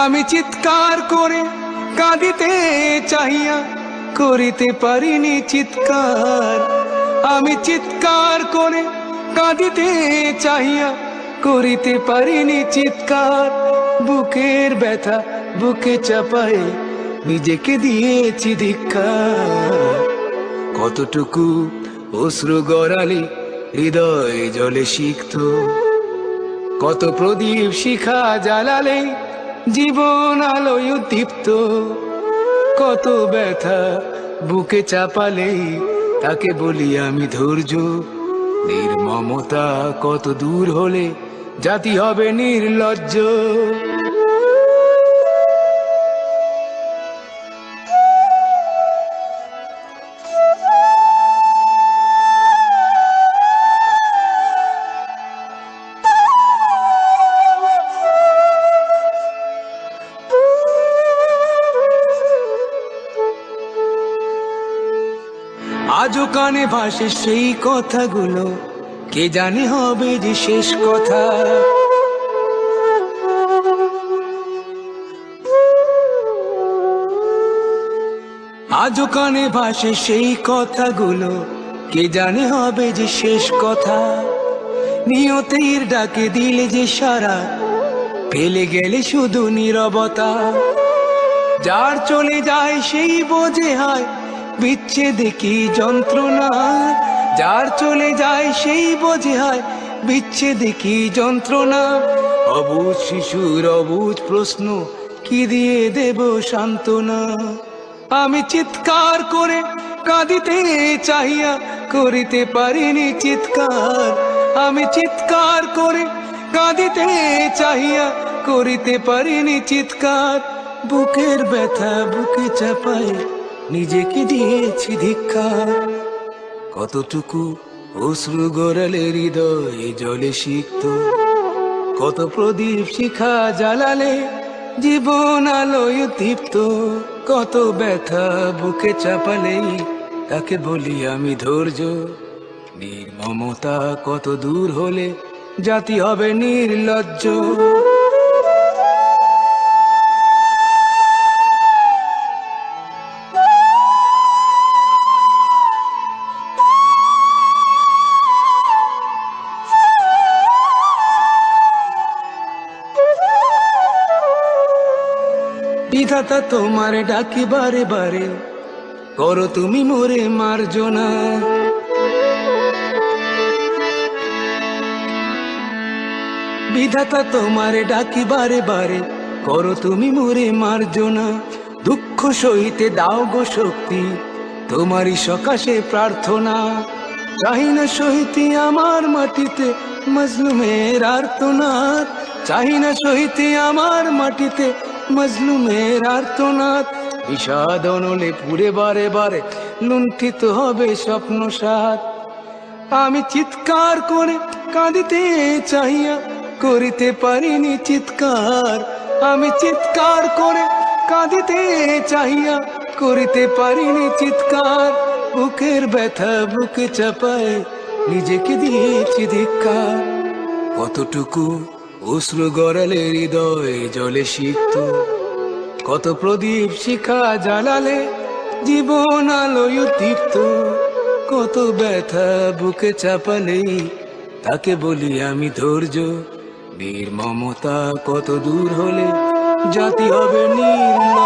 আমি চিৎকার করে কাঁদিতে চাহিয়া করিতে পারিনি চিৎকার। আমি চিৎকার করে কাঁদিতে চাহিয়া করিতে পারিনি চিৎকার। বুকের ব্যথা বুকে চাপায়ে নিজেকে দিয়েছি ধিক্কার। কতটুকু অশ্রু গড়ালে হৃদয় জলে সিক্ত, কত প্রদীপ শিখা জ্বালালে জীবন আলোয় দীপ্ত। কত ব্যথা বুকে চাপালে তাকে বলি আমি ধৈর্য। নির্মমতা কত দূর হলে জাতি হবে নির্লজ্জ। আজও কানে ভাসে সেই কথাগুলো, কে জানে হবে যে শেষ কথা। আজও কানে ভাসে সেই কথাগুলো, কে জানে হবে যে শেষ কথা। নিয়তির ডাকে দিলে যে সারা, ফেলে গেলে শুধু নীরবতা। যার চলে যায় সেই বোঝে হয় বিচ্ছেদে কি যন্ত্রণা। যার চলে যায় সেই বোঝে হয় বিচ্ছেদে কি যন্ত্রণা। অবুঝ শিশুর অবুঝ প্রশ্ন, কি দিয়ে দেব সান্ত্বনা। আমি চিৎকার করে কাঁদিতে চাহিয়া করিতে পারিনি চিৎকার। আমি চিৎকার করে কাঁদিতে চাহিয়া করিতে পারিনি চিৎকার। বুকের ব্যথা বুকে চাপায় নিজেকে দিয়েছি ধিক্কার। কতটুকু অশ্রু গড়ালে হৃদয় জলে সিক্ত, কত প্রদীপ শিখা জ্বালালে জীবন আলোয় দীপ্ত। কত ব্যথা বুকে চাপালে তাকে বলি আমি ধৈর্য। নির্মমতা কত দূর হলে জাতি হবে নির্লজ্জ। বিধাতা তোমার ডাকি বারে বারে, করো তুমি মোরে মার্জনা। বিধাতা তোমার ডাকি বারে বারে, করো তুমি মোরে মার্জনা। দুঃখ সহিতে দাও গো শক্তি, তোমারই সকাশে প্রার্থনা। চাহি না সহিতে আমার মাটিতে মজলুমের আর্তনাদ। চাহি না সহিতে আমার মাটিতে মজলুমের আর্তনাদ। বিষাদ অনলে পুরে বারে বারে লুণ্ঠিত হবে স্বপ্ন সাথ। আমি চিৎকার করে কাঁদিতে চাহিয়া করিতে পারিনি চিৎকার। আমি চিৎকার করে কাঁদিতে চাহিয়া করিতে পারিনি চিৎকার। বুকের ব্যথা বুকে চাপায় নিজেকে দিয়েছি ধিক্কার। কতটুকু অশ্রু গড়ালে হৃদয় জলে সিক্ত, কত প্রদীপ শিখা জ্বালালে জীবন আলোয় দীপ্ত। কত ব্যথা বুকে চাপালে তাকে বলি আমি ধৈর্য। নির্মমতা কত দূর হলে জাতি হবে নির্লজ্জ।